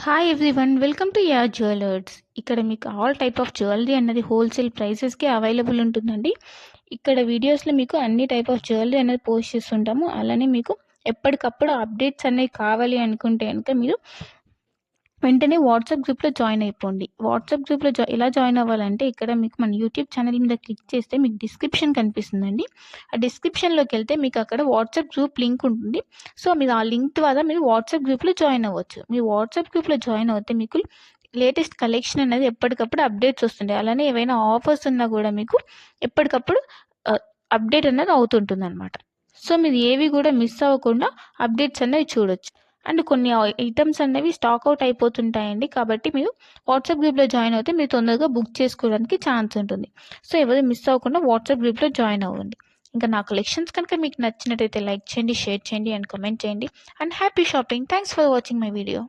Hi everyone, welcome to yeah jewellers. ఇక్కడ మీకు all type of jewellery అన్నది wholesale ప్రైసెస్కి available ఉంటుందండి. ఇక్కడ వీడియోస్లో మీకు అన్ని టైప్ ఆఫ్ జ్యువెలరీ అనేది పోస్ట్ చేస్తుంటాము. అలానే మీకు ఎప్పటికప్పుడు అప్డేట్స్ అనేవి కావాలి అనుకుంటే కనుక మీరు వెంటనే వాట్సాప్ గ్రూప్లో జాయిన్ అయిపోండి. వాట్సాప్ గ్రూప్లో ఎలా జాయిన్ అవ్వాలంటే ఇక్కడ మీకు మన యూట్యూబ్ ఛానల్ మీద క్లిక్ చేస్తే మీకు డిస్క్రిప్షన్ కనిపిస్తుందండి. ఆ డిస్క్రిప్షన్లోకి వెళ్తే మీకు అక్కడ వాట్సాప్ గ్రూప్ లింక్ ఉంటుంది. సో మీరు ఆ లింక్ ద్వారా మీరు వాట్సాప్ గ్రూప్లో జాయిన్ అవ్వచ్చు. మీరు వాట్సాప్ గ్రూప్లో జాయిన్ అవుతే మీకు లేటెస్ట్ కలెక్షన్ అనేది ఎప్పటికప్పుడు అప్డేట్స్ వస్తుంటాయి. అలానే ఏవైనా ఆఫర్స్ ఉన్నా కూడా మీకు ఎప్పటికప్పుడు అప్డేట్ అనేది అవుతుంటుంది అనమాట. సో మీరు ఏవి కూడా మిస్ అవ్వకుండా అప్డేట్స్ అనేవి చూడొచ్చు. అండ్ కొన్ని ఐటమ్స్ అనేవి స్టాక్ అవుట్ అయిపోతుంటాయండి. కాబట్టి మీరు వాట్సాప్ గ్రూప్లో జాయిన్ అవుతే మీరు తొందరగా బుక్ చేసుకోవడానికి ఛాన్స్ ఉంటుంది. సో ఎవరు మిస్ అవ్వకుండా వాట్సాప్ గ్రూప్లో జాయిన్ అవ్వండి. ఇంకా నా కలెక్షన్స్ కనుక మీకు నచ్చినట్టయితే లైక్ చేయండి, షేర్ చేయండి అండ్ కామెంట్ చేయండి. And happy shopping. Thanks for watching my video.